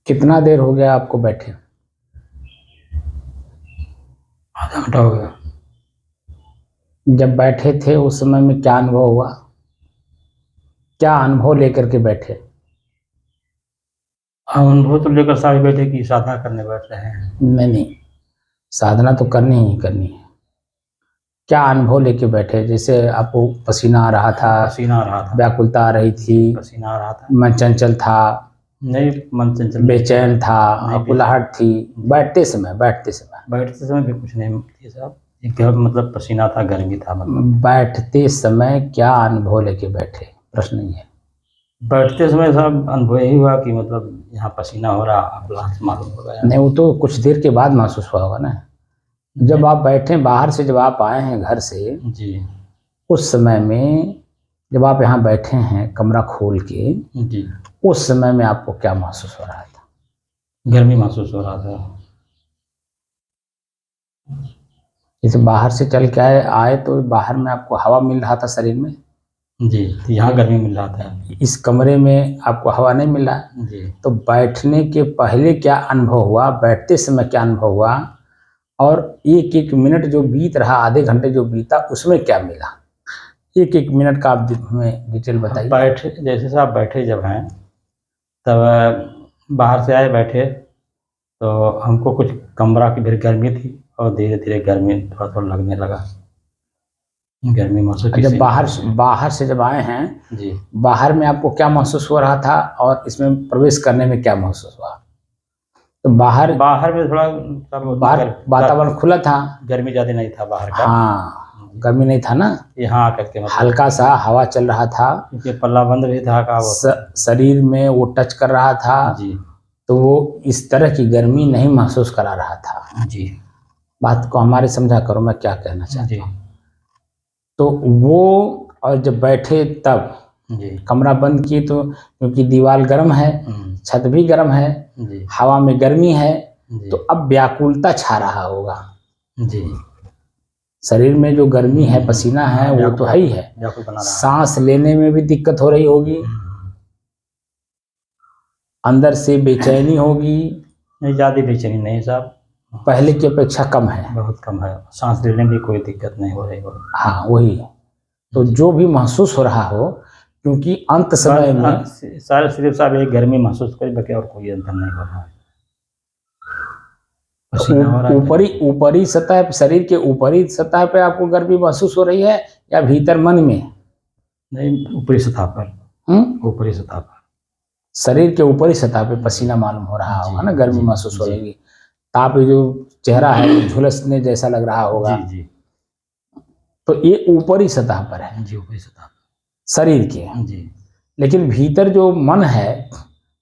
कितना देर हो गया आपको बैठे? आधा घंटा हो गया। जब बैठे थे उस समय में क्या अनुभव हुआ? क्या अनुभव लेकर के बैठे? अनुभव तो लेकर सारे बैठे कि साधना करने बैठ रहे हैं। नहीं, साधना तो करनी ही करनी है। क्या अनुभव लेके बैठे? जैसे आपको पसीना आ रहा था, पसीना आ रहा था, व्याकुलता आ रही थी, पसीना आ रहा था, मन चंचल था, नहीं मन चंचल, बेचैन था, नहीं, अकुलाहट थी? बैठते समय बैठते समय भी कुछ नहीं थी साहब, मतलब पसीना था, गर्मी था, मतलब बैठते समय क्या अनुभव लेके बैठे? प्रश्न ये है। बैठते समय साहब अनुभव यही हुआ कि मतलब यहाँ पसीना हो रहा, अकुलाहट मालूम हो गया। नहीं, वो तो कुछ देर के बाद महसूस हुआ होगा ना। जब आप बैठे बाहर से, जब आप आए हैं घर से, जी उस समय में जब आप यहाँ बैठे हैं कमरा खोल के, जी, उस समय में आपको क्या महसूस हो रहा था? गर्मी महसूस हो रहा था। जैसे बाहर से चल के आए तो बाहर में आपको हवा मिल रहा था शरीर में, जी, तो यहाँ गर्मी मिल रहा था। इस कमरे में आपको हवा नहीं मिल रहा। जी, तो बैठने के पहले क्या अनुभव हुआ, बैठते समय क्या अनुभव हुआ, और एक एक मिनट जो बीत रहा, आधे घंटे जो बीता, उसमें क्या मिला? एक एक मिनट का आप हमें डिटेल बताइए। बैठे जैसे साहब बैठे जब हैं तब बाहर से आए बैठे तो हमको कुछ कमरा की फिर गर्मी थी और धीरे धीरे गर्मी थोड़ा थोड़ा लगने लगा, गर्मी महसूस जब किसी बाहर से जब आए हैं, जी, बाहर में आपको क्या महसूस हो रहा था और इसमें प्रवेश करने में क्या महसूस हुआ? तो बाहर में थोड़ा तब उतना बाहर वातावरण खुला था। गर्मी ज़्यादा नहीं था बाहर का। हाँ, गर्मी नहीं था ना, यहाँ आकर के मतलब हल्का सा हवा चल रहा था, क्योंकि पल्ला बंद भी था का वो शरीर में वो टच कर रहा था, जी तो वो इस तरह की गर्मी नहीं महसूस करा रहा था। जी बात को हमारे समझा करो, मैं क्या कहना चाहता जी हूँ। तो वो, और जब बैठे तब जी कमरा बंद किए तो, क्योंकि दीवार गर्म है, छत भी गर्म है, जी हवा में गर्मी है, जी तो अब व्याकुलता छा रहा होगा। जी, शरीर में जो गर्मी है, पसीना है, वो तो है ही है, व्याकुल बना रहा सांस लेने में भी दिक्कत हो रही होगी, अंदर से बेचैनी होगी। नहीं, ज़्यादा बेचैनी नहीं साहब, पहले की अपेक्षा कम है। बहुत कम है, सांस लेने में भी कोई दिक्कत नहीं हो रही हो। हाँ, वही। तो जो भी महसूस हो रहा हो, क्योंकि अंत समय में सारे सिर्फ साहब एक गर्मी महसूस कर बाकी और कोई अंतर नहीं हो रहा है, पसीना हो रहा है। ऊपरी सतह, शरीर के ऊपरी सतह पे आपको गर्मी महसूस हो रही है, या भीतर मन में? नहीं, ऊपरी सतह पर, ऊपरी सतह पर, शरीर के ऊपरी सतह पे पसीना मालूम हो रहा होगा ना, गर्मी महसूस हो रही। ताप, जो चेहरा है झुलसने जैसा लग रहा होगा। जी जी, तो ये ऊपरी सतह पर है जी ऊपरी सतह शरीर के। जी, लेकिन भीतर जो मन है,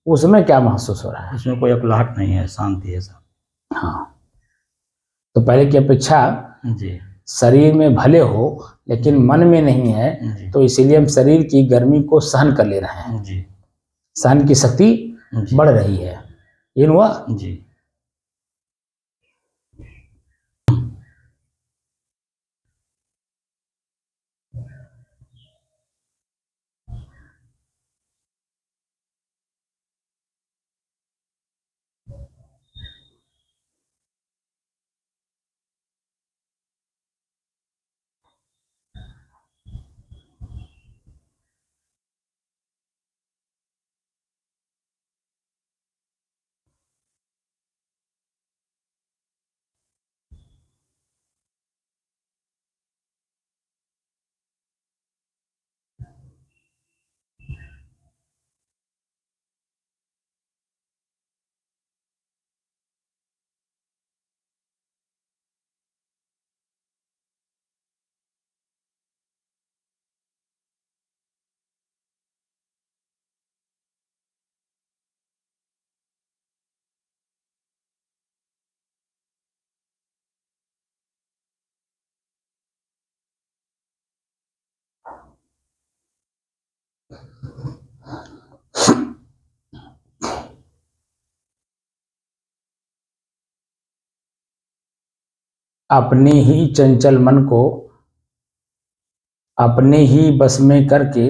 उसमें क्या महसूस हो रहा है? उसमें कोई अकुलाहट नहीं है, शांति है सब। हाँ, तो पहले की अपेक्षा जी शरीर में भले हो, लेकिन मन में नहीं है, तो इसीलिए हम शरीर की गर्मी को सहन कर ले रहे हैं, जी, सहन की शक्ति बढ़ रही है। ये हुआ। जी अपने ही चंचल मन को अपने ही बस में करके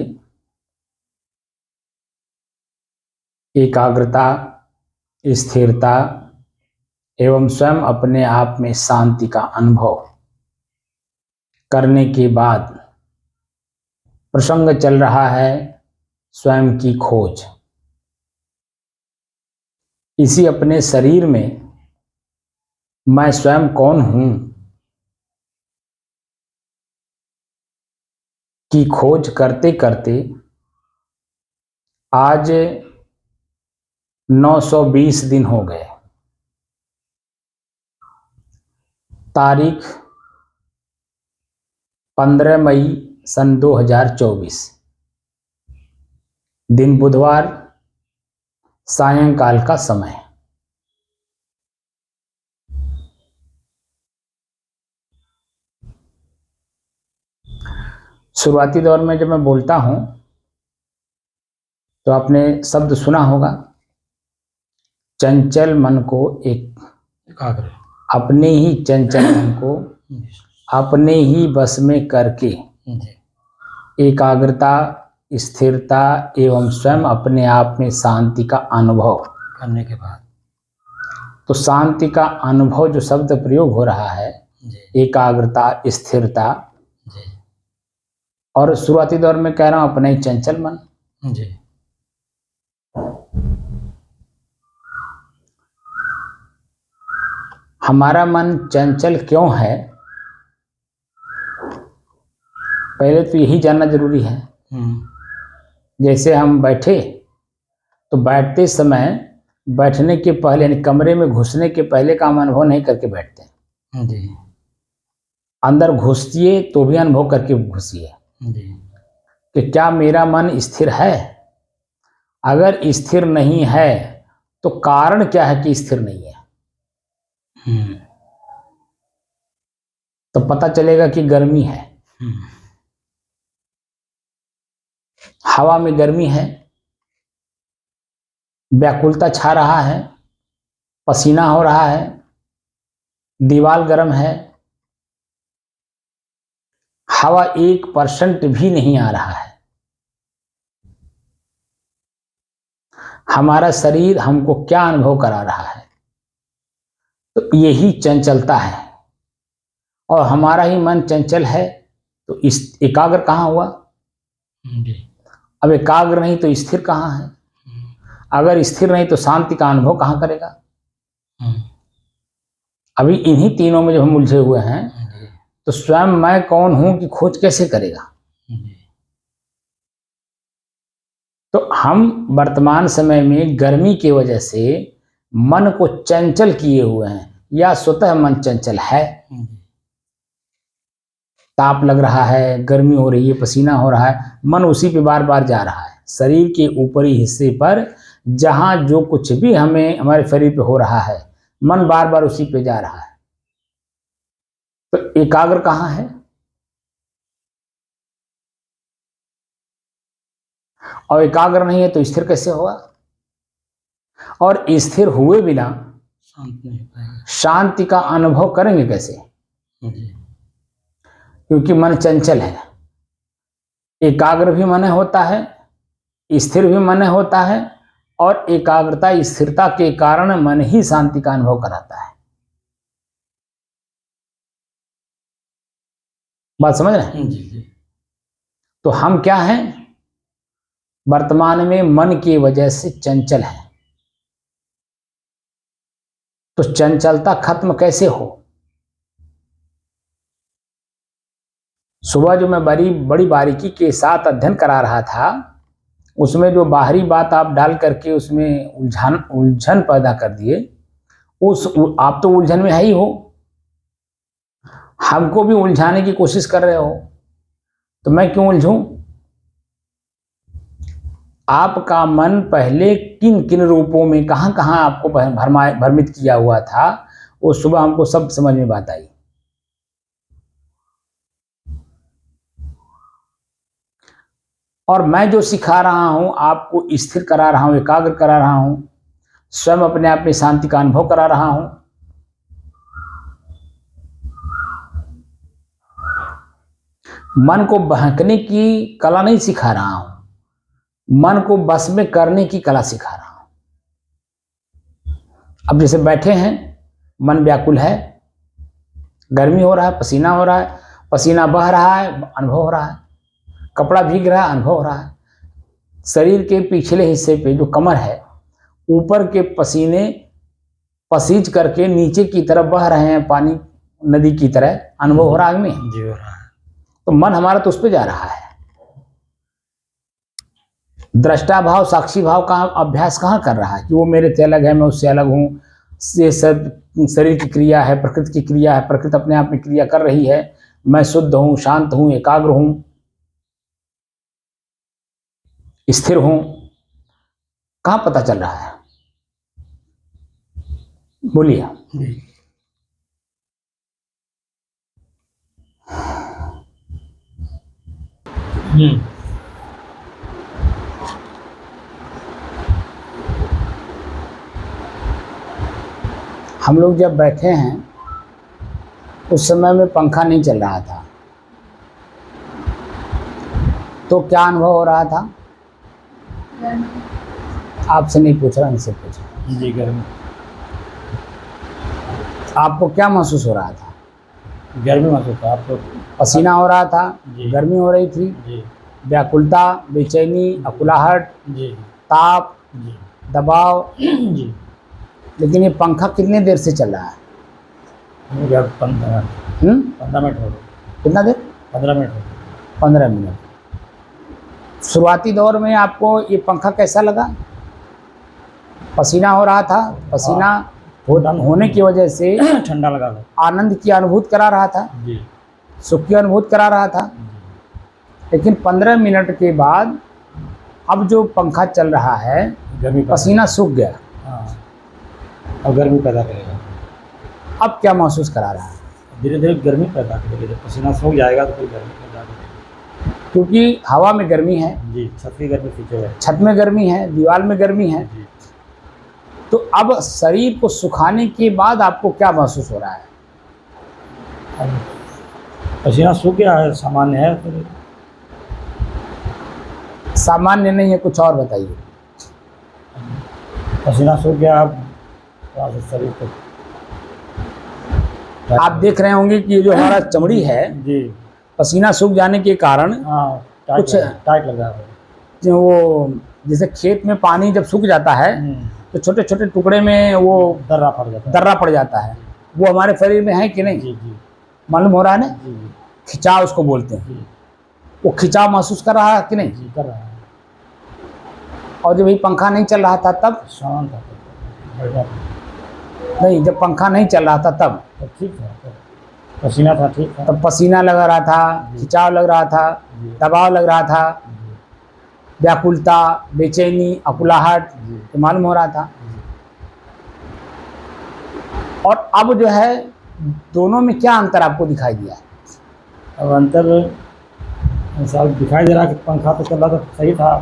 एकाग्रता स्थिरता एवं स्वयं अपने आप में शांति का अनुभव करने के बाद प्रसंग चल रहा है स्वयं की खोज। इसी अपने शरीर में मैं स्वयं कौन हूं की खोज करते करते आज 920 दिन हो गए। तारीख 15 मई सन 2024, दिन बुधवार, सायंकाल का समय। शुरुआती दौर में जब मैं बोलता हूं तो आपने शब्द सुना होगा, चंचल मन को एकाग्र अपने ही चंचल मन को अपने ही बस में करके एकाग्रता, स्थिरता एवं स्वयं अपने आप में शांति का अनुभव करने के बाद, तो शांति का अनुभव जो शब्द प्रयोग हो रहा है, एकाग्रता, स्थिरता, और शुरुआती दौर में कह रहा हूं अपना ही चंचल मन। जी। हमारा मन चंचल क्यों है, पहले तो यही जानना जरूरी है। जैसे हम बैठे तो बैठते समय बैठने के पहले यानी कमरे में घुसने के पहले का हम अनुभव नहीं करके बैठते जी। अंदर घुसिए तो भी अनुभव करके घुसिए कि क्या मेरा मन स्थिर है। अगर स्थिर नहीं है तो कारण क्या है कि स्थिर नहीं है, तो पता चलेगा कि गर्मी है। हवा में गर्मी है, व्याकुलता छा रहा है, पसीना हो रहा है, दीवार गर्म है, हवा 1% भी नहीं आ रहा है। हमारा शरीर हमको क्या अनुभव करा रहा है, तो यही चंचलता है। और हमारा ही मन चंचल है तो इस एकाग्र कहाँ हुआ। अब एकाग्र नहीं तो स्थिर कहाँ है। अगर स्थिर नहीं तो शांति का अनुभव कहाँ करेगा। अभी इन्हीं तीनों में जब हम उलझे हुए हैं तो स्वयं मैं कौन हूं की खोज कैसे करेगा। तो हम वर्तमान समय में गर्मी की वजह से मन को चंचल किए हुए हैं, या स्वतः मन चंचल है। ताप लग रहा है, गर्मी हो रही है, पसीना हो रहा है, मन उसी पे बार बार जा रहा है। शरीर के ऊपरी हिस्से पर जहां जो कुछ भी हमें हमारे शरीर पे हो रहा है, मन बार बार उसी पे जा रहा है। तो एकाग्र कहाँ है। और एकाग्र नहीं है तो स्थिर कैसे होगा। और स्थिर हुए बिना शांति का अनुभव करेंगे कैसे, क्योंकि मन चंचल है। एकाग्र भी मन होता है, स्थिर भी मन होता है, और एकाग्रता स्थिरता के कारण मन ही शांति का अनुभव कराता है। बात समझ रहे हैं। तो हम क्या हैं, वर्तमान में मन की वजह से चंचल है। तो चंचलता खत्म कैसे हो। सुबह जो मैं बड़ी बारीकी के साथ अध्ययन करा रहा था, उसमें जो बाहरी बात आप डाल करके उसमें उलझन पैदा कर दिए, आप तो उलझन में है ही हो, हमको भी उलझाने की कोशिश कर रहे हो, तो मैं क्यों उलझूं। आपका मन पहले किन किन रूपों में कहां कहां आपको भ्रमित किया हुआ था, वो सुबह हमको सब समझ में बात आई। और मैं जो सिखा रहा हूं आपको स्थिर करा रहा हूं, एकाग्र करा रहा हूं, स्वयं अपने आप में शांति का अनुभव करा रहा हूं। मन को बहकने की कला नहीं सिखा रहा हूं, मन को बस में करने की कला सिखा रहा हूं। अब जैसे बैठे हैं, मन व्याकुल है, गर्मी हो रहा है, पसीना हो रहा है, पसीना बह रहा है, अनुभव हो रहा है, कपड़ा भीग रहा है, अनुभव हो रहा है। शरीर के पिछले हिस्से पे जो कमर है, ऊपर के पसीने पसीज करके नीचे की तरफ बह रहे हैं, पानी नदी की तरह अनुभव हो रहा है में जी हो रहा है। तो मन हमारा तो उस पर जा रहा है। दृष्टा भाव साक्षी भाव का अभ्यास कहाँ कर रहा है कि वो मेरे से अलग है, मैं उससे अलग हूँ। ये सब शरीर की क्रिया है, प्रकृति की क्रिया है, प्रकृति अपने आप में क्रिया कर रही है, मैं शुद्ध हूँ, शांत हूँ, एकाग्र हूँ, स्थिर हूँ। कहाँ पता चल रहा है? बोलिए। हम लोग जब बैठे हैं उस समय में पंखा नहीं चल रहा था, तो क्या अनुभव हो रहा था? आपसे नहीं पूछ रहा, इनसे पूछ रहा। जी गर्मी। आपको क्या महसूस हो रहा था? गर्मी महसूस था। आप लोग पसीना हो रहा था, जी। गर्मी हो रही थी, जी व्याकुलता, बेचैनी, अकुलाहट, जी ताप, जी दबाव। जी। लेकिन ये पंखा कितने देर से चल रहा है? 15 मिनट हो गए। कितना देर? 15 मिनट हो गए। 15 मिनट। शुरुआती दौर में आपको ये पंखा कैसा लगा? पसीना हो रहा था, पसीना होने की वजह से ठंडा लगा था। आनंद की अनुभूति करा रहा था, जी सुख की अनुभूति करा रहा था। लेकिन 15 मिनट के बाद अब जो पंखा चल रहा है, गर्मी पसीना सूख गया। हाँ, अब गर्मी पैदा करेगा। अब क्या महसूस करा रहा है? धीरे धीरे गर्मी पैदा करेगा। जब पसीना सूख जाएगा तो फिर गर्मी पैदा करेगा। क्योंकि हवा में गर्मी है, जी, छत की गर्मी पीछे है। छत में गर्मी है, दीवार में गर्मी है। जी। तो अब शरीर को सुखाने के बाद आपको क्या महसूस हो रहा है? अब पसीना सूख गया है, सामान्य है। फिर सामान्य नहीं है, कुछ और बताइए। पसीना सूख गया, अब थोड़ा सा शरीर को आप देख रहे होंगे कि ये जो हमारा चमड़ी है, जी पसीना सूख जाने के कारण हाँ कुछ टाइट लग रहा है। जो वो जैसे खेत में पानी जब सूख जाता है तो छोटे छोटे टुकड़े में वो दर्रा पड़ जाता है। दर्रा पड़ जाता है। वो हमारे शरीर में है कि नहीं? जी जी मालूम हो रहा है ना? जी जी खिंचाव उसको बोलते हैं। जी वो खिंचाव महसूस कर रहा है कि नहीं? जी कर रहा है। और जब ये पंखा नहीं चल रहा था तब? शांत था, बढ़िया था। नहीं, जब पंखा नहीं चल रहा था तब? तो ठीक था, तो पसीना था, ठीक था। तब पसीना लग रहा था, खिंचाव लग रहा था, दबाव लग रहा था, व्याकुलता, बेचैनी, अकुलाहट, तो मालूम हो रहा था। और अब जो है दोनों में क्या अंतर आपको दिखाई दिया? अब अंतर ऐसा दिखाई दे रहा कि पंखा तो चल रहा था, सही था।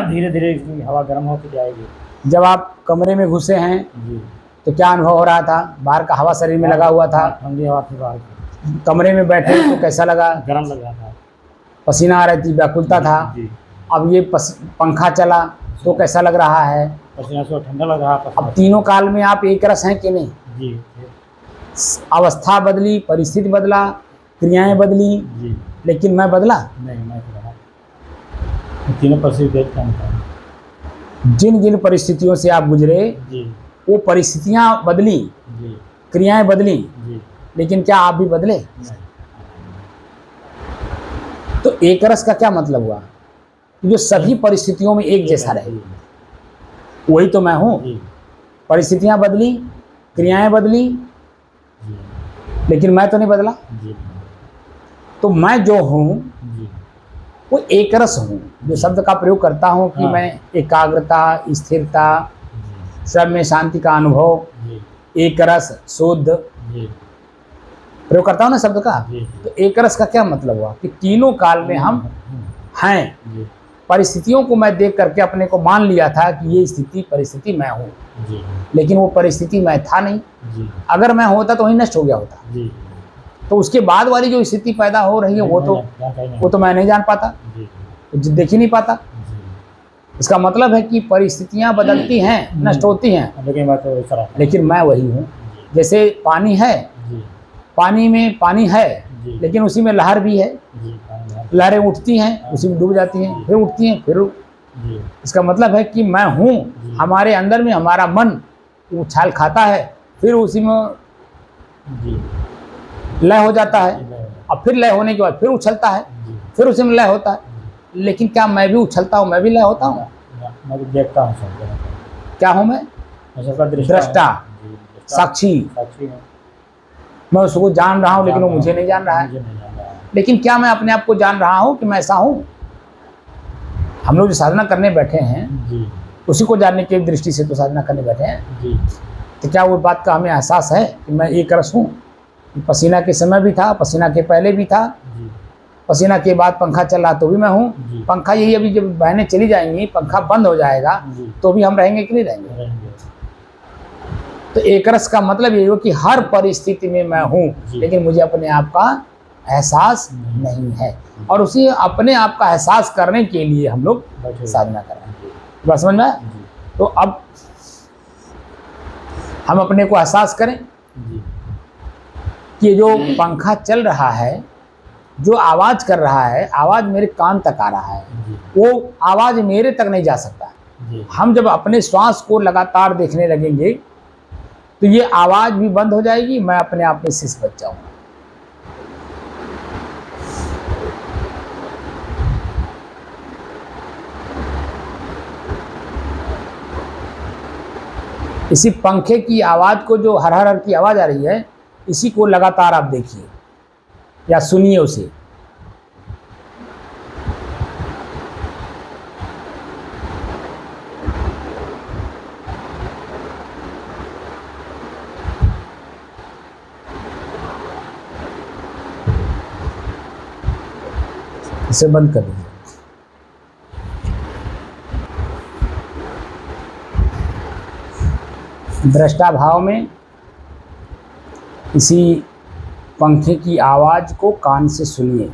धीरे धीरे इसकी हवा गर्म होती जाएगी। जब आप कमरे में घुसे हैं जी। तो क्या अनुभव हो रहा था? बाहर का हवा शरीर में लगा हुआ था, ठंडी हवा थी बाहर की। कमरे में बैठे तो कैसा लगा? गर्म लग रहा था, पसीना आ रही थी, व्याकुलता था। जी। अब ये पंखा चला तो कैसा लग रहा है? पसीना से ठंडा लग रहा था। अब तीनों काल में आप एक रस हैं कि नहीं? जी अवस्था बदली, परिस्थिति बदला, क्रियाएं बदली, जी। लेकिन मैं बदला नहीं, मैं तो रहा। तीनों परिस्थिति देखता हूँ। जिन जिन परिस्थितियों से आप गुजरे जी वो परिस्थितियां बदली, जी क्रियाएं बदली, जी। लेकिन क्या आप भी बदले? नहीं। तो एक रस का क्या मतलब हुआ? जो सभी परिस्थितियों में एक जैसा रहे, वही तो मैं हूँ। जी परिस्थितियां बदली, क्रियाएं बदली, जी लेकिन मैं तो नहीं बदला। जी तो मैं जो हूँ जी वो एक रस हूँ। जो शब्द का प्रयोग करता हूँ कि हाँ। मैं एकाग्रता, स्थिरता, सब में शांति का अनुभव, जी एक रस, शुद्ध, जी प्रयोग करता हूँ ना शब्द का। जी तो एक रस का क्या मतलब हुआ कि तीनों काल में हम हैं। जी परिस्थितियों को मैं देख करके अपने को मान लिया था कि ये स्थिति परिस्थिति मैं हूँ, जी लेकिन वो परिस्थिति मैं था नहीं। जी अगर मैं होता तो वही नष्ट हो गया होता। जी। तो उसके बाद वाली जो स्थिति पैदा हो रही है वो तो मैं नहीं जान पाता, जी तो देख ही नहीं पाता। जी इसका मतलब है कि परिस्थितियां बदलती हैं, नष्ट होती हैं, लेकिन बात तो सर लेकिन मैं वही हूँ। जैसे पानी है, जी पानी में पानी है, जी लेकिन उसी में लहर भी है। जी लहरें उठती हैं, उसी में डूब जाती हैं, फिर उठती हैं, फिर जी इसका मतलब है कि मैं हूँ। हमारे अंदर में हमारा मन उछाल खाता है, फिर उसी में जी लय हो जाता है, और फिर लय होने के बाद फिर उछलता है, फिर उसी में लय होता है। लेकिन क्या मैं भी उछलता हूँ, मैं भी लय होता हूँ? मैं तो देखता हूँ सब क्या हूँ मैं? दृष्टा, साक्षी। मैं उसको जान रहा हूँ, लेकिन वो मुझे नहीं जान रहा है। लेकिन क्या मैं अपने आप को जान रहा हूँ कि मैं ऐसा हूँ? हम लोग जो साधना करने बैठे हैं, उसी को जानने की दृष्टि से तो साधना करने बैठे हैं। तो क्या वो बात का हमें एहसास है कि मैं एक रस हूँ? पसीना के समय भी था, पसीना के पहले भी था, पसीना के बाद पंखा चल रहा तो भी मैं हूँ। पंखा यही अभी जब बहनें चली जाएंगी, पंखा बंद हो जाएगा, तो भी हम रहेंगे कि नहीं रहेंगे? तो एक रस का मतलब ये हो कि हर परिस्थिति में मैं हूँ, लेकिन मुझे अपने आप का एहसास नहीं है। और उसी अपने आप का एहसास करने के लिए हम लोग साधना कर रहे हैं। बात समझ में आया? तो अब हम अपने को एहसास करें कि जो पंखा चल रहा है, जो आवाज कर रहा है, आवाज मेरे कान तक आ रहा है, वो आवाज मेरे तक नहीं जा सकता। हम जब अपने श्वास को लगातार देखने लगेंगे तो ये आवाज भी बंद हो जाएगी, मैं अपने आप में शिश बच जाऊंगा। इसी पंखे की आवाज को, जो हर हर की आवाज आ रही है, इसी को लगातार आप देखिए या सुनिए उसे। इसे बंद कर दीजिए। दृष्टा भाव में इसी पंखे की आवाज को कान से सुनिए।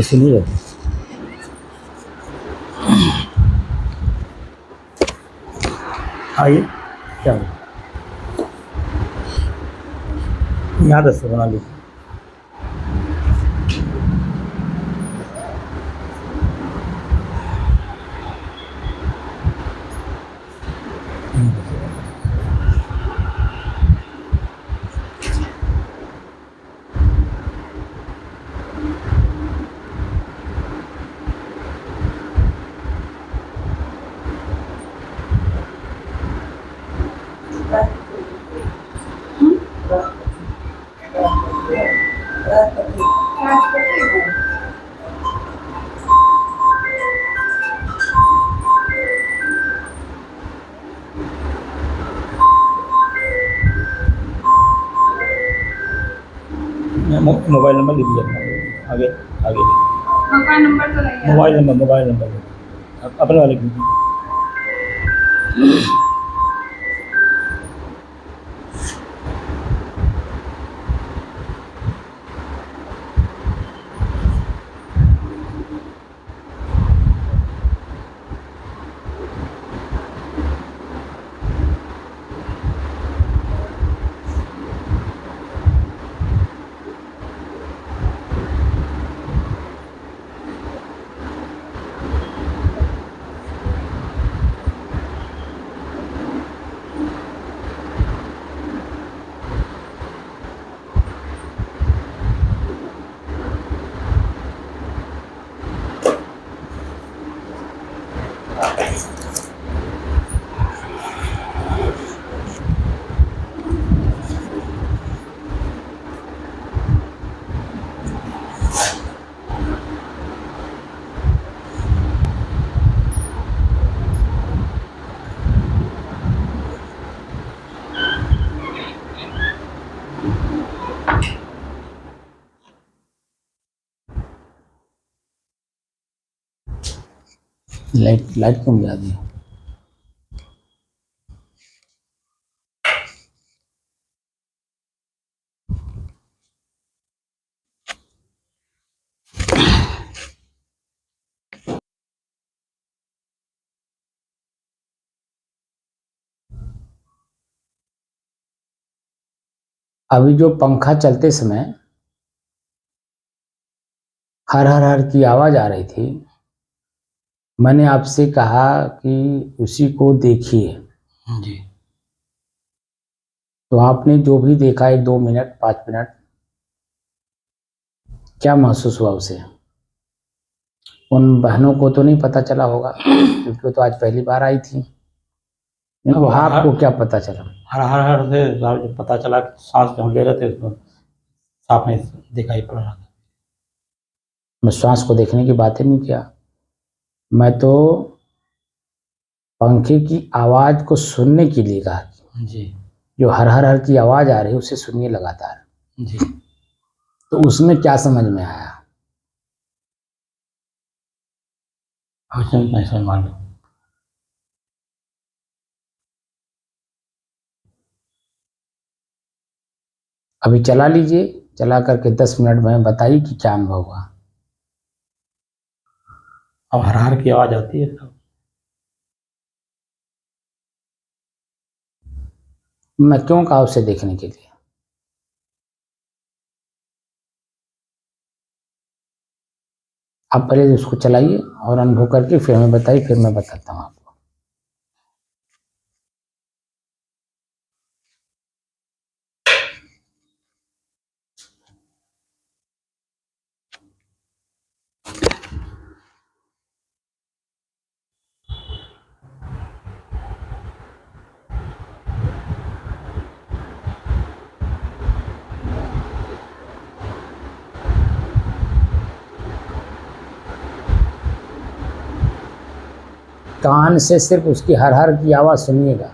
इसलिए आइए क्या यहाँ 10 बना लीजिए। मोबाइल नंबर लीजिए अपना, आगे आगे मकान नंबर तो नहीं है। मोबाइल नंबर अपने वाले को दीजिए। लाइट लाइट क्यों बुझा दी? अभी जो पंखा चलते समय हर हर हर की आवाज आ रही थी, मैंने आपसे कहा कि उसी को देखिए, जी तो आपने जो भी देखा 1-2 मिनट 5 मिनट, क्या महसूस हुआ उसे? उन बहनों को तो नहीं पता चला होगा क्योंकि वो तो आज पहली बार आई थी। अब आपको क्या पता चला? हर से जब पता चला कि सांस जब हम ले रहे थे उसमें साफ नहीं दिखाई पड़ रहा था। मैं श्वास को देखने की बात ही नहीं किया, मैं तो पंखे की आवाज को सुनने के लिए कहा। जी जो हर हर हर की आवाज आ रही है उसे सुनिए लगातार। जी तो उसमें क्या समझ में आया? उसमें नहीं समझ मालूम। अभी चला लीजिए, चला करके 10 मिनट में बताइए कि क्या अनुभव हुआ। अब हर की आवाज आती है सब। मैं क्यों कहा उसे देखने के लिए? आप पहले उसको चलाइए और अनुभव करके फिर हमें बताइए, फिर मैं बताता हूँ आपको। कान से सिर्फ उसकी हर हर की आवाज सुनिएगा।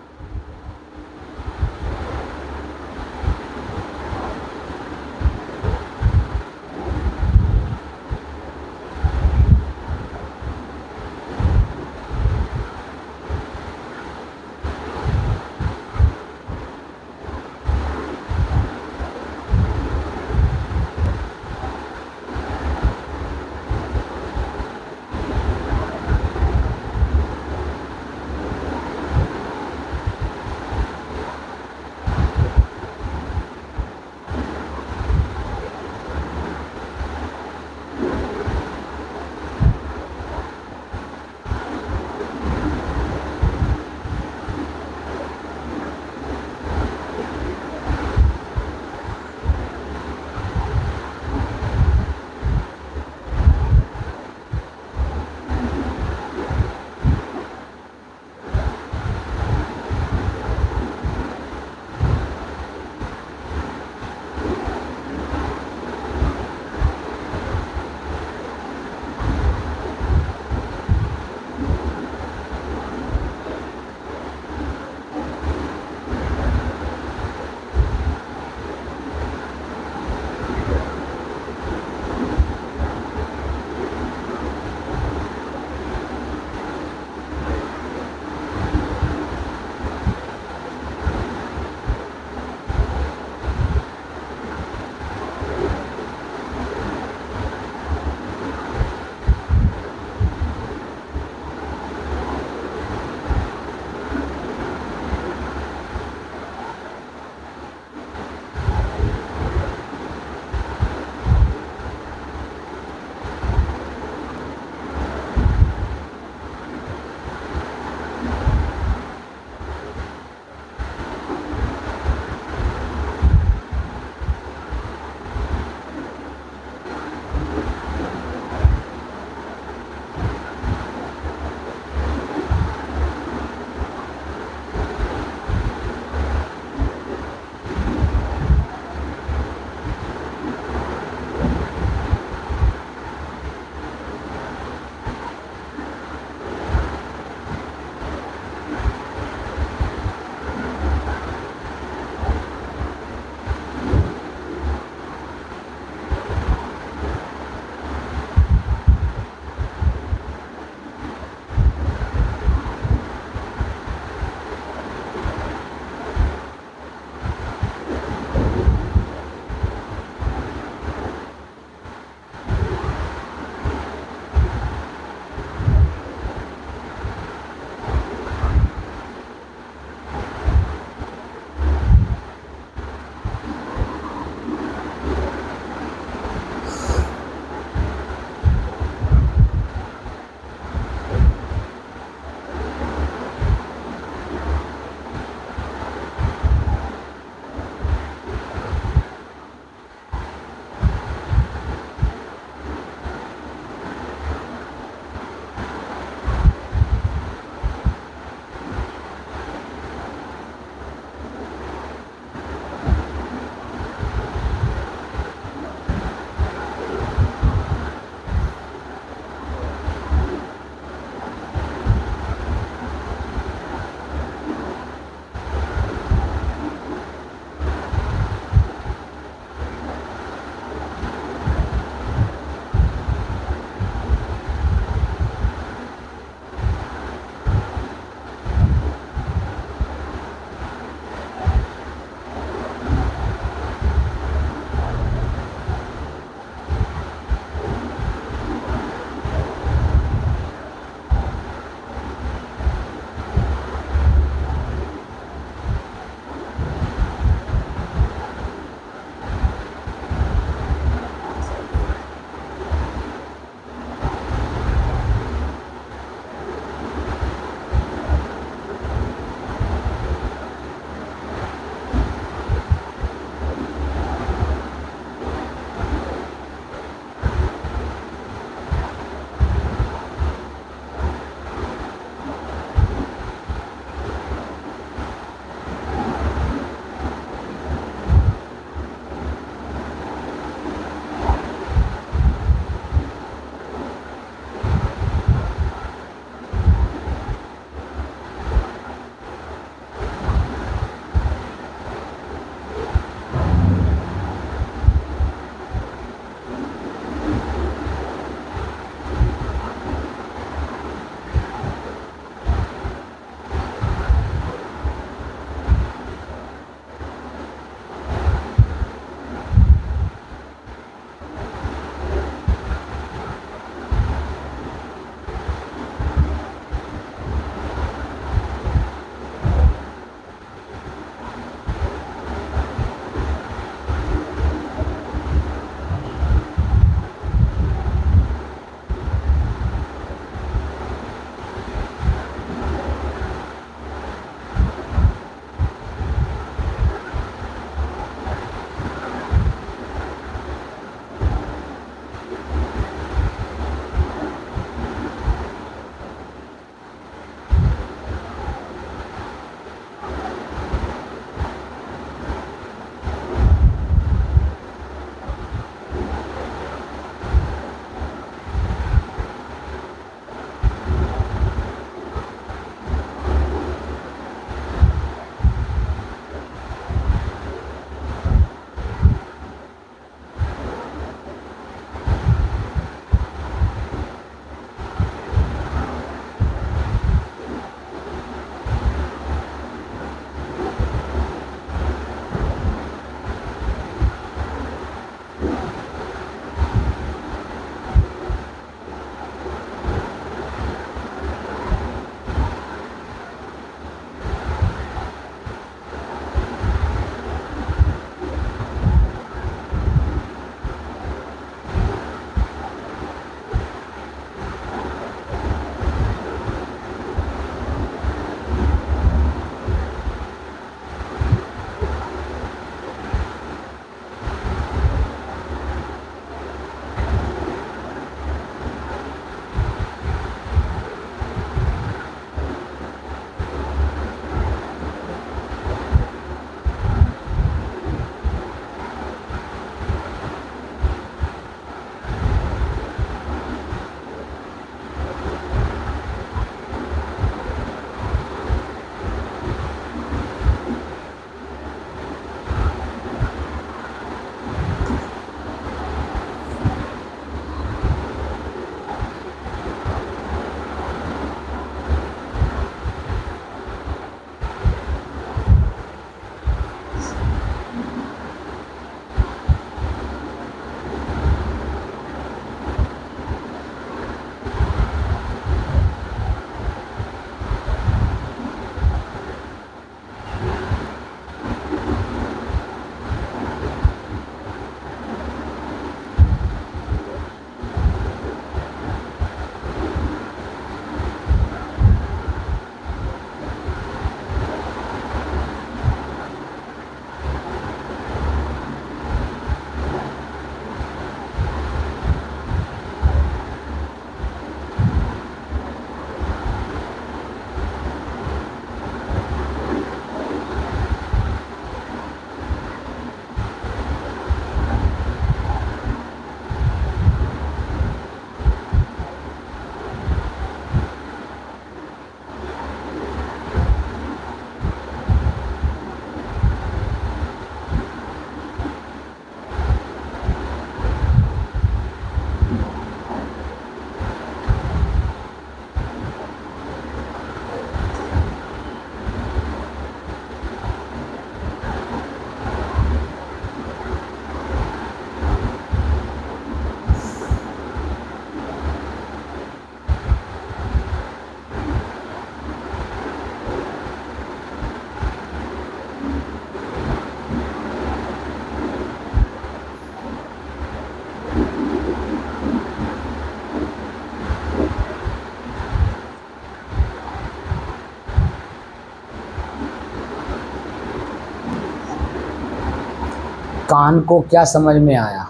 कान को क्या समझ में आया?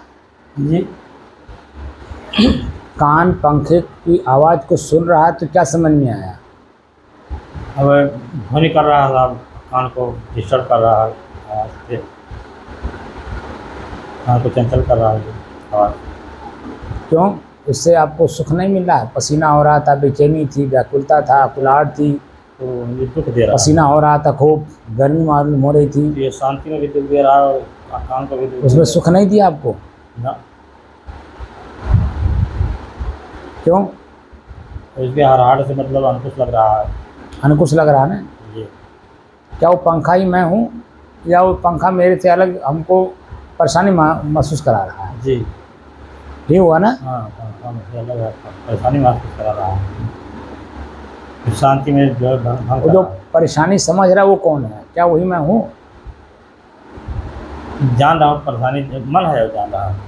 जी। कान पंखे की आवाज़ को सुन रहा है तो क्या समझ में आया? अब ध्वनि कर रहा था, कान को डिस्टर्ब कर रहा है आवाज़ से, कान को चंचल कर रहा है आवाज़। क्यों? उससे आपको सुख नहीं मिल रहा है? पसीना हो रहा था, बेचैनी थी, व्याकुलता था, कुलाहट थी, तो ये दुख दे रहा पसीना हो रहा था, खूब गर्मी मालूम हो रही थी, है, ये शांति में भी दुख दे रहा है और कान को भी दुख उसमें दे सुख नहीं दिया आपको? रहा है। क्यों? तो इसके हरहाड़ से मतलब अंकुश लग रहा है। अनकुश लग रहा है ना? जी। क्या वो पंखा ही मैं हूँ या वो पंखा मेरे से अलग हमको परेशानी महसूस करा रहा है? जी। ये हुआ ना? हाँ, पंखा मुझसे अलग है, परेशानी महसूस करा रहा है, शांति में जो है भंग वो कर जो रहा परेशानी समझ रहा है वो कौन है? क्या वही मैं हूँ? है। जान रहा हूँ परेशानी, मन है जान रहा है।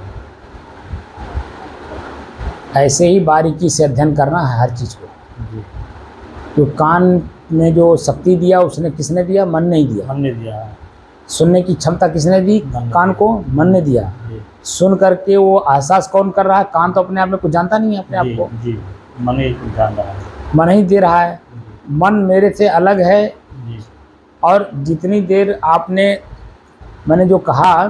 ऐसे ही बारीकी से अध्ययन करना है हर चीज़ को। जी। तो कान में जो शक्ति दिया उसने किसने दिया? मन नहीं दिया। मन ने दिया है। सुनने की क्षमता किसने दी? मन ने कान दिया। को मन ने दिया। जी। सुन करके वो एहसास कौन कर रहा है? कान तो अपने आप में कुछ जानता नहीं है अपने आप जी। को, जी। मन ही जान रहा है। मन ही दे रहा है। जी। मन मेरे से अलग है। जी। और जितनी देर मैंने जो कहा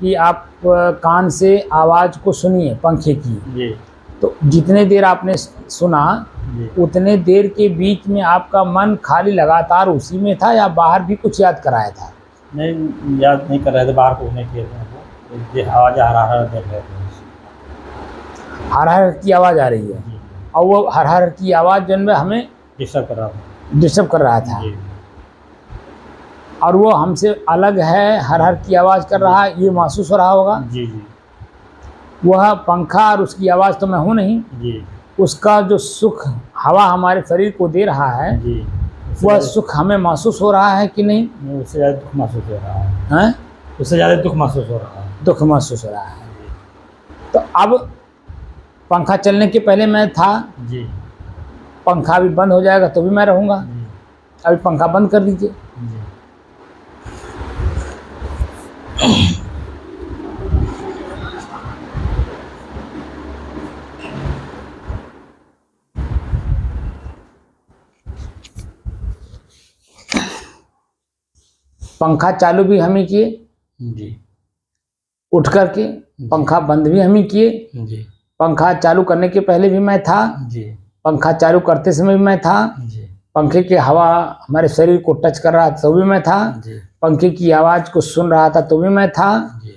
कि आप कान से आवाज़ को सुनिए पंखे की, जी। तो जितने देर आपने सुना जी। उतने देर के बीच में आपका मन खाली लगातार उसी में था या बाहर भी कुछ याद कराया था? नहीं, याद नहीं कर रहे थे, बाहर कुछ नहीं किए थे हमको, ये आवाज़ आ रहा है देख रहे थे। हर हर की आवाज़ आ रही है जी। और वो हर हर की आवाज़ जो है हमें डिस्टर्ब कर रहा था। डिस्टर्ब कर रहा था। जी। और वो हमसे अलग है, हर हर की आवाज़ कर रहा है, ये महसूस हो रहा होगा। जी। जी। वह पंखा और उसकी आवाज़ तो मैं हूँ नहीं। जी। उसका जो सुख हवा हमारे शरीर को दे रहा है जी। वह सुख हमें महसूस हो रहा है कि नहीं? उससे ज़्यादा दुख महसूस हो रहा है। हैं? उससे ज़्यादा दुख महसूस हो रहा है। दुख महसूस हो रहा है। तो अब पंखा चलने के पहले मैं था, जी। पंखा भी बंद हो जाएगा तो भी मैं रहूँगा। जी। अभी पंखा बंद कर दीजिए। जी। पंखा चालू भी हम ही किए, जी। उठ करके पंखा बंद भी हम ही किए। जी। पंखा चालू करने के पहले भी मैं था, जी। पंखा चालू करते समय भी मैं था, जी। पंखे की हवा हमारे शरीर को टच कर रहा था तो भी मैं था, जी। पंखे की आवाज़ को सुन रहा था तो भी मैं था, जी।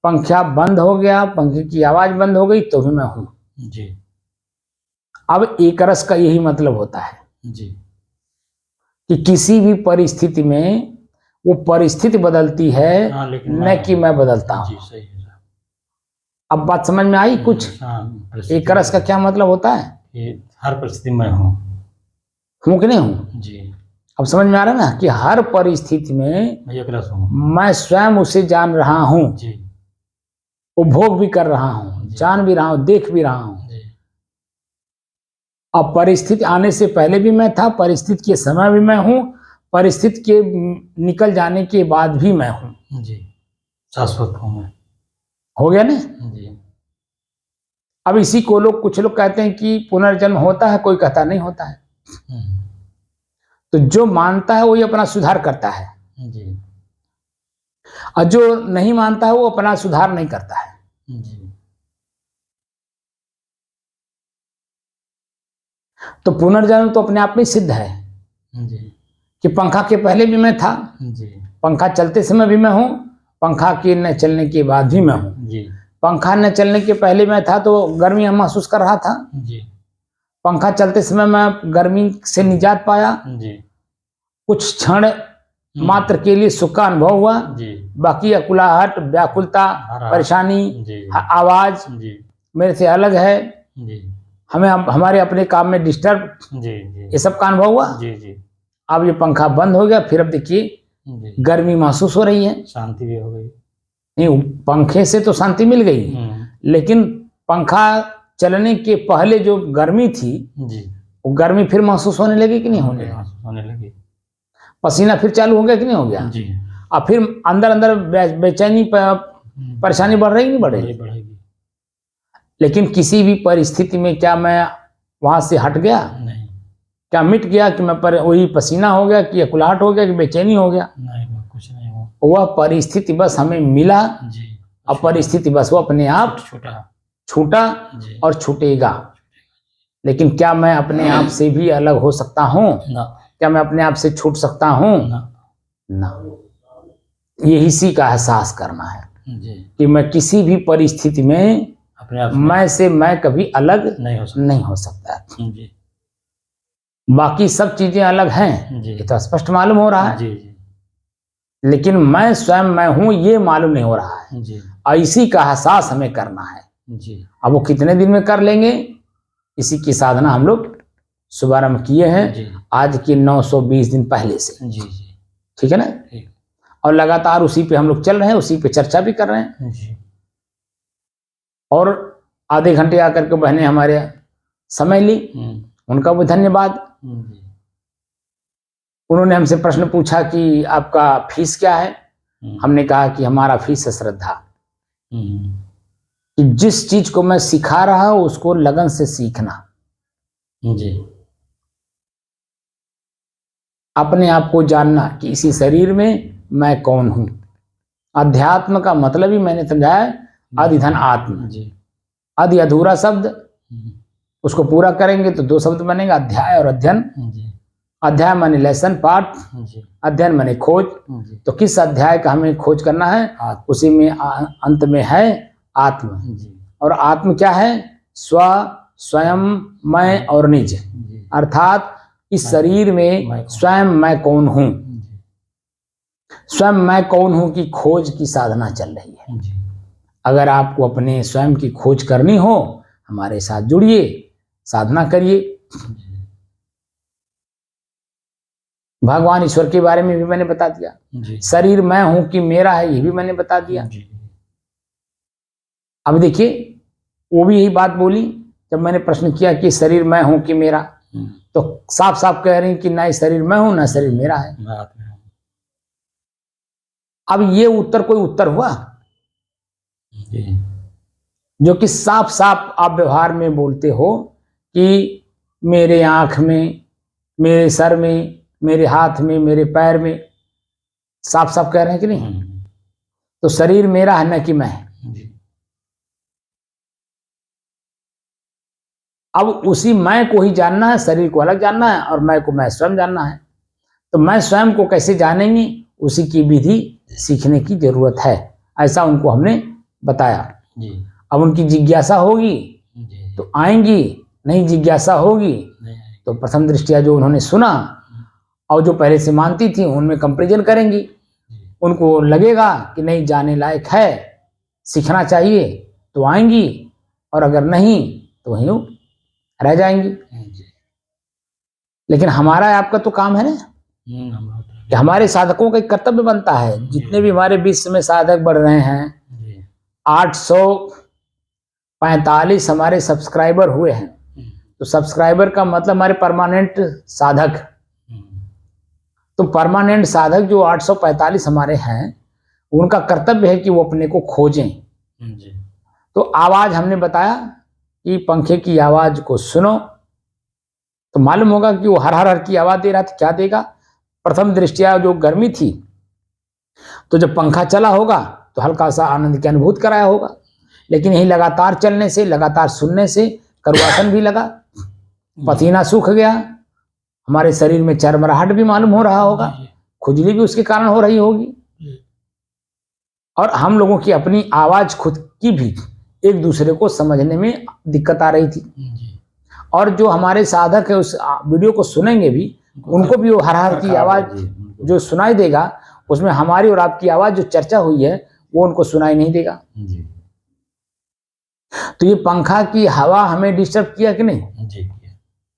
पंखा बंद हो गया, पंखे की आवाज़ बंद हो गई तो भी मैं हूँ। जी। अब एक रस का यही मतलब होता है जी। कि किसी भी परिस्थिति में वो परिस्थिति बदलती है, हाँ, लेकिन न कि मैं बदलता जी, हूँ। सही है। अब बात समझ में आई कुछ? हाँ, एक रस का क्या मतलब होता है? ये हर परिस्थिति में हूँ। हूँ कि नहीं हूँ? जी। अब समझ में आ रहा है ना कि हर परिस्थिति में मैं एक रस हूँ। मैं स्वयं उसे जान रहा हूँ, जी। उपभोग भी कर रहा हूँ, जान भी रहा हूँ, देख भी रहा हूँ। जी। अब परिस्थिति आने से पहले भी मैं था, परिस्थिति के समय भी मैं हूँ, परिस्थिति के निकल जाने के बाद भी मैं हूँ। जी। शाश्वत हूँ मैं। हो गया ना? जी। अब इसी को कुछ लोग कहते हैं कि पुनर्जन्म होता है, कोई कहता नहीं होता है। तो जो मानता है वही अपना सुधार करता है, जी। और जो नहीं मानता है वो अपना सुधार नहीं करता है। जी। तो पुनर्जन्म तो अपने आप में सिद्ध है जी। कि पंखा के पहले भी मैं था, जी। पंखा चलते समय भी मैं हूँ, पंखा के न चलने के बाद भी मैं हूँ। जी। पंखा न चलने के पहले मैं था तो गर्मी महसूस कर रहा था, जी। पंखा चलते समय मैं गर्मी से निजात पाया, जी। कुछ क्षण मात्र के लिए सुख का अनुभव हुआ, जी। बाकी अकुलाहट, व्याकुलता, परेशानी, जी। आवाज जी। मेरे से अलग है, जी। हमें हमारे अपने काम में डिस्टर्ब, जी। जी। ये सब का अनुभव हुआ। जी। जी। अब ये पंखा बंद हो गया, फिर अब देखिए जी। गर्मी महसूस हो रही है। शांति भी हो गई। नहीं, पंखे से तो शांति मिल गई, लेकिन पंखा चलने के पहले जो गर्मी थी जी। वो गर्मी फिर महसूस होने लगी कि नहीं होने लगी? पसीना फिर चालू हो गया कि नहीं हो गया? जी। और फिर अंदर अंदर बेचैनी परेशानी बढ़ रही कि नहीं बढ़ रही? बढ़ेगी। लेकिन किसी भी परिस्थिति में क्या मैं वहां से हट गया? नहीं क्या मिट गया कि मैं वही पसीना हो गया कि अकुलाहट हो गया कि बेचैनी हो गया? नहीं, वो कुछ नहीं हो। वह परिस्थिति बस हमें मिला जी। और परिस्थिति बस वो अपने आप छूटा जी। और छूटेगा। लेकिन क्या मैं अपने आप से भी अलग हो सकता हूँ? ना। क्या मैं अपने आप से छूट सकता हूँ? ना। यही सी का एहसास करना है जी। कि मैं किसी भी परिस्थिति में अपने आप मैं से मैं कभी अलग नहीं हो सकता। जी। बाकी सब चीजें अलग हैं, जी। ये तो स्पष्ट मालूम हो रहा है। जी। जी। लेकिन मैं स्वयं मैं हूं ये मालूम नहीं हो रहा है। जी। इसी का एहसास हमें करना है। जी। अब वो कितने दिन में कर लेंगे, इसी की साधना हम लोग शुभारंभ किए हैं आज के 920 दिन पहले से। जी। जी। ठीक है ना? और लगातार उसी पे हम लोग चल रहे हैं, उसी पे चर्चा भी कर रहे हैं। जी। और आधे घंटे आकर के बहने हमारे समय ली, उनका भी धन्यवाद। उन्होंने हमसे प्रश्न पूछा कि आपका फीस क्या है? हमने कहा कि हमारा फीस है श्रद्धा, कि जिस चीज को मैं सिखा रहा हूं उसको लगन से सीखना। जी। अपने आप को जानना कि इसी शरीर में मैं कौन हूं। अध्यात्म का मतलब ही मैंने समझाया, अधिधन आत्म। अधि अधूरा शब्द, उसको पूरा करेंगे तो दो शब्द बनेंगे, अध्याय और अध्ययन। अध्याय माने लेसन पाठ, अध्ययन माने खोज। तो किस अध्याय का हमें खोज करना है? उसी में अंत में है आत्म। और आत्म क्या है? स्व, स्वयं, मैं और निज। अर्थात इस शरीर में स्वयं मैं कौन हूं, स्वयं मैं कौन हूं की खोज की साधना चल रही है। अगर आपको अपने स्वयं की खोज करनी हो, हमारे साथ जुड़िए, साधना करिए। भगवान ईश्वर के बारे में भी मैंने बता दिया। शरीर मैं हूं कि मेरा है, ये भी मैंने बता दिया। अब देखिए, वो भी यही बात बोली जब मैंने प्रश्न किया कि शरीर मैं हूं कि मेरा, तो साफ साफ कह रही कि ना शरीर मैं हूं ना शरीर मेरा है। अब ये उत्तर कोई उत्तर हुआ जो कि साफ साफ आप व्यवहार में बोलते हो कि मेरे आंख में, मेरे सर में, मेरे हाथ में, मेरे पैर में, साफ साफ कह रहे हैं कि नहीं? तो शरीर मेरा है ना कि मैं। अब उसी मैं को ही जानना है, शरीर को अलग जानना है, और मैं को मैं स्वयं जानना है। तो मैं स्वयं को कैसे जानेंगे, उसी की विधि सीखने की जरूरत है, ऐसा उनको हमने बताया। अब उनकी जिज्ञासा होगी तो आएंगी, नहीं जिज्ञासा होगी तो प्रथम दृष्टिया जो उन्होंने सुना और जो पहले से मानती थी उनमें कंपैरिजन करेंगी। उनको लगेगा कि नहीं जाने लायक है, सीखना चाहिए, तो आएंगी, और अगर नहीं तो वहीं रह जाएंगी। लेकिन हमारा आपका तो काम है ना कि हमारे साधकों का एक कर्तव्य बनता है। जितने भी हमारे विश्व में साधक बढ़ रहे हैं, 845 हमारे सब्सक्राइबर हुए हैं। तो सब्सक्राइबर का मतलब हमारे परमानेंट साधक। तो परमानेंट साधक जो 845 हमारे हैं, उनका कर्तव्य है कि वो अपने को खोजें। तो आवाज हमने बताया कि पंखे की आवाज को सुनो, तो मालूम होगा कि वो हर हर हर की आवाज दे रहा था। क्या देगा? प्रथम दृष्टिया जो गर्मी थी, तो जब पंखा चला होगा तो हल्का सा आनंद की अनुभूति कराया होगा। लेकिन यही लगातार चलने से, लगातार सुनने से करुआसन भी लगा, पसीना सूख गया, हमारे शरीर में चरमराहट भी मालूम हो रहा होगा, खुजली भी उसके कारण हो रही होगी। और हम लोगों की अपनी आवाज खुद की भी एक दूसरे को समझने में दिक्कत आ रही थी। और जो हमारे साधक है उस वीडियो को सुनेंगे भी, उनको भी वो हर हर की आवाज जो सुनाई देगा, उसमें हमारी और आपकी आवाज जो चर्चा हुई है वो उनको सुनाई नहीं देगा। तो ये पंखा की हवा हमें डिस्टर्ब किया कि नहीं?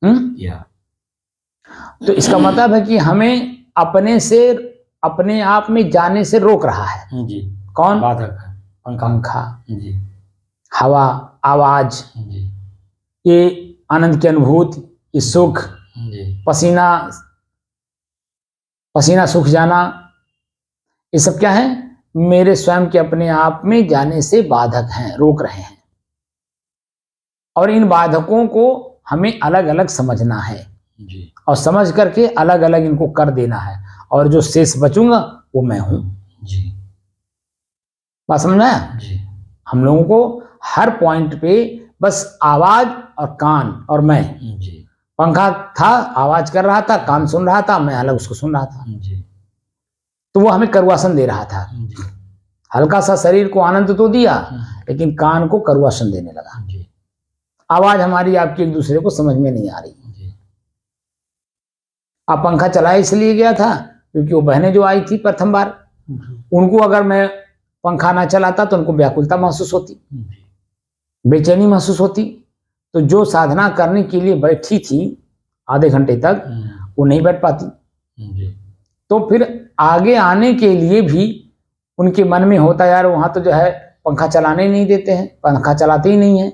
किया। तो इसका मतलब है कि हमें अपने से, अपने आप में जाने से रोक रहा है। कौन? बाधक। पंखा, हवा, आवाज, ये आनंद की अनुभूति, ये सुख, पसीना सूख जाना, ये सब क्या है? मेरे स्वयं के अपने आप में जाने से बाधक हैं, रोक रहे हैं। और इन बाधकों को हमें अलग अलग समझना है जी और समझ करके अलग अलग इनको कर देना है, और जो शेष बचूंगा वो मैं हूं। जी बात समझ में आया? जी हम लोगों को हर पॉइंट पे बस आवाज और कान और मैं। जी पंखा था, आवाज कर रहा था, कान सुन रहा था, मैं अलग उसको सुन रहा था, जी तो वो हमें करुआसन दे रहा था। जी हल्का सा शरीर को आनंद तो दिया, लेकिन कान को करुआसन देने लगा। जी आवाज हमारी आपकी एक दूसरे को समझ में नहीं आ रही। जी अब पंखा चला इसलिए गया था क्योंकि वो बहनें जो आई थी प्रथम बार, उनको अगर मैं पंखा ना चलाता तो उनको व्याकुलता महसूस होती, बेचैनी महसूस होती। तो जो साधना करने के लिए बैठी थी आधे घंटे तक, वो नहीं बैठ पाती। जी तो फिर आगे आने के लिए भी उनके मन में होता, यार वहां तो जो है पंखा चलाने ही नहीं देते हैं, पंखा चलाते ही नहीं है,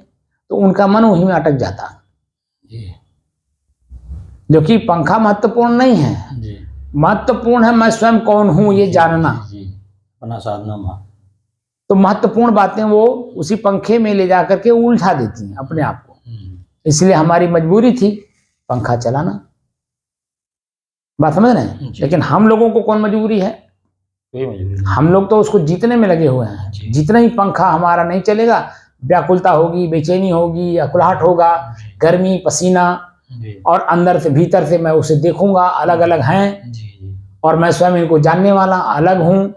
तो उनका मन वहीं में अटक जाता। जी जो कि पंखा महत्वपूर्ण नहीं है, जी महत्वपूर्ण है मैं स्वयं कौन हूं ये जानना। जी अपना साधना में। तो महत्वपूर्ण बातें वो उसी पंखे में ले जाकर के उलझा देती हैं अपने आप को। इसलिए हमारी मजबूरी थी पंखा चलाना। बात समझ रहे हैं? लेकिन हम लोगों को कौन मजबूरी है? कोई मजबूरी नहीं। हम लोग तो उसको जीतने में लगे हुए हैं। जी। जितना ही पंखा हमारा नहीं चलेगा, व्याकुलता होगी, बेचैनी होगी, अकुलाहट होगा, गर्मी, पसीना, जी और अंदर से भीतर से मैं उसे देखूंगा, अलग अलग हैं, जी जी और मैं स्वयं इनको जानने वाला अलग हूं।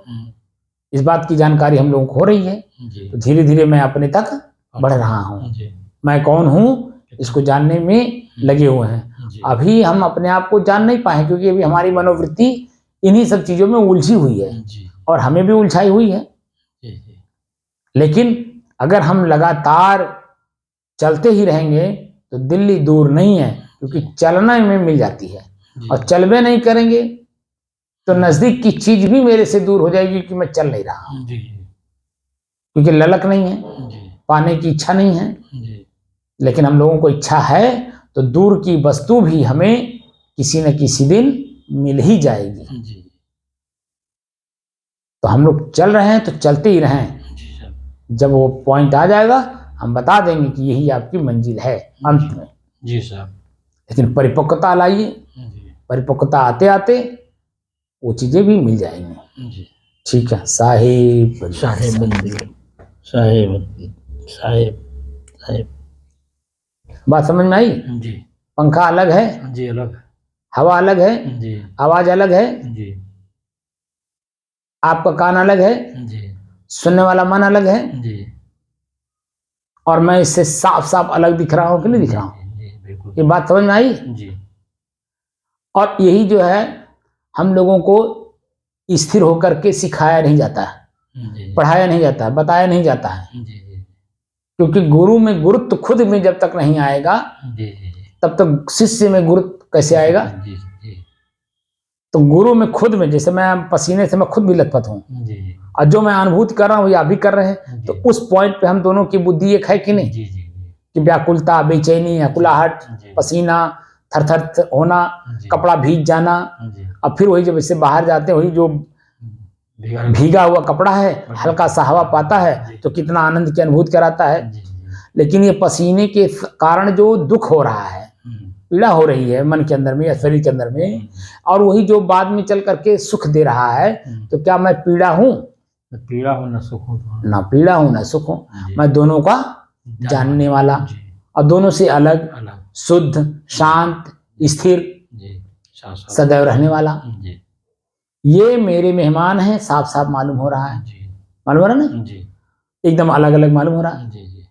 इस बात की जानकारी हम लोगों को हो रही है। जी तो धीरे धीरे मैं अपने तक बढ़ रहा हूं। जी मैं कौन हूं इसको जानने में लगे हुए हैं। जी अभी हम अपने आप को जान नहीं पाए, क्योंकि अभी हमारी मनोवृत्ति इन्हीं सब चीजों में उलझी हुई है, जी और हमें भी उलझाई हुई है। जी जी लेकिन अगर हम लगातार चलते ही रहेंगे तो दिल्ली दूर नहीं है, क्योंकि चलना में मिल जाती है। और चलबे नहीं करेंगे तो नजदीक की चीज भी मेरे से दूर हो जाएगी कि मैं चल नहीं रहा, जी क्योंकि ललक नहीं है, जी पाने की इच्छा नहीं है। जी लेकिन हम लोगों को इच्छा है तो दूर की वस्तु भी हमें किसी न किसी दिन मिल ही जाएगी। जी तो हम लोग चल रहे हैं तो चलते ही रहें। जी सर जब वो पॉइंट आ जाएगा हम बता देंगे कि यही आपकी मंजिल है अंत में। जी सर लेकिन परिपक्वता लाइए, जी परिपक्वता आते आते वो चीजें भी मिल जाएंगी। जी ठीक है। साहिब साहेब बंदी साहेब साहेब साहेब बात समझ में आई? जी पंखा अलग है, जी अलग हवा अलग है, जी आवाज अलग है, जी आपका कान अलग है, जी सुनने वाला मन अलग है, जी और मैं इससे साफ साफ अलग दिख रहा हूं कि नहीं दिख रहा हूं? जी बिल्कुल ये बात समझ में आई? जी और यही जो है हम लोगों को स्थिर होकर के सिखाया नहीं जाता है, जी पढ़ाया नहीं जाता है, बताया नहीं जाता है। जी जी क्योंकि गुरु में गुरुत्व खुद में जब तक नहीं आएगा जी जी तब तक शिष्य में गुरुत्व कैसे आएगा? जी जी तो गुरु में खुद में, जैसे मैं पसीने से मैं खुद भी लथपथ हूँ, जी और जो मैं अनुभूति कर रहा हूँ या भी कर रहे हैं, तो उस पॉइंट पे हम दोनों की बुद्धि एक है कि नहीं? जी जी कि व्याकुलता, बेचैनी, अकुलाहट, जी पसीना, थरथर होना, जी कपड़ा भीग जाना, जी और फिर वही जब इससे बाहर जाते हैं वही जो भीगा हुआ कपड़ा है, हल्का सा हवा पाता है तो कितना आनंद की अनुभूति कराता है। जी लेकिन ये पसीने के कारण जो दुख हो रहा है, पीड़ा हो रही है मन के अंदर में या शरीर के अंदर में, और वही जो बाद में चल करके सुख दे रहा है, तो क्या मैं पीड़ा हूं? पीड़ा हो न सुख हो तो ना पीड़ा हूं ना सुख हूं, मैं दोनों का जानने वाला, और दोनों से अलग, अलग शुद्ध, शांत, स्थिर, जी सदैव रहने वाला। जी ये मेरे मेहमान हैं, साफ साफ मालूम हो रहा है। जी मालूम हो रहा है ना? जी एकदम अलग अलग मालूम हो रहा है। जी जी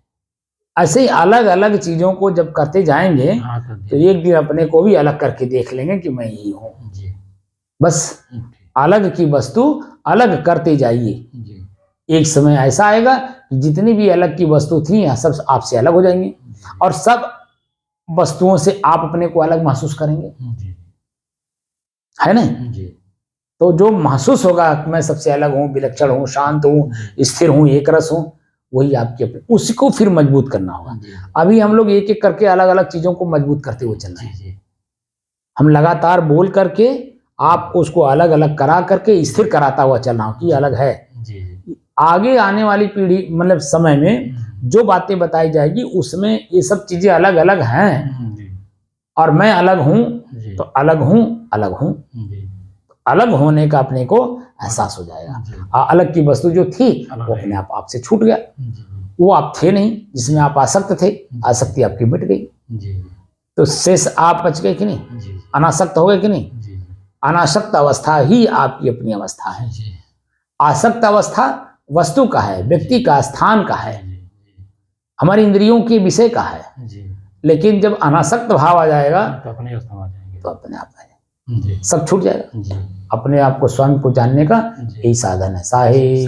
ऐसे ही अलग अलग चीजों को जब करते जाएंगे हाँ तो एक दिन अपने को भी अलग करके देख लेंगे कि मैं ही हूं। जी बस अलग की वस्तु अलग करते जाइए। जी एक समय ऐसा आएगा कि जितनी भी अलग की वस्तु थी यहाँ सब आपसे अलग हो जाएंगी, और सब वस्तुओं से आप अपने को अलग महसूस करेंगे, जी है ना? जी तो जो महसूस होगा कि मैं सबसे अलग हूँ, विलक्षण हूँ, शांत हूँ, स्थिर हूँ, एक रस हूँ, वही आपके अपने, उसको फिर मजबूत करना होगा। अभी हम लोग एक एक करके अलग अलग चीजों को मजबूत करते हुए चल रहे हैं। हम लगातार बोल करके आपको उसको अलग अलग करा करके स्थिर कराता हुआ चल रहा हूँ कि अलग है, जी जी आगे आने वाली पीढ़ी मतलब समय में जो बातें बताई जाएगी उसमें ये सब चीजें अलग अलग हैं जी और मैं अलग हूँ, जी तो अलग हूँ जी अलग होने का अपने को एहसास हो जाएगा। जी अलग की वस्तु जो थी अलग वो है। अपने आप आपसे छूट गया, जी वो आप थे नहीं जिसमें आप आसक्त थे, आसक्ति आपकी मिट गई, जी तो शेष आप बच गए कि नहीं, जी अनासक्त हो गए कि नहीं। जी अनासक्त अवस्था ही आपकी अपनी अवस्था है। जी आसक्त अवस्था वस्तु का है, व्यक्ति का, स्थान का है, जी हमारी इंद्रियों के विषय का है। जी लेकिन जब अनासक्त भाव आ जाएगा तो अपने अवस्था में आ जाएंगे। तो अपने आप आ जाएगा, जी सब छूट जाएगा। जी अपने आप को स्वयं को जानने का जी यही साधन है। साहे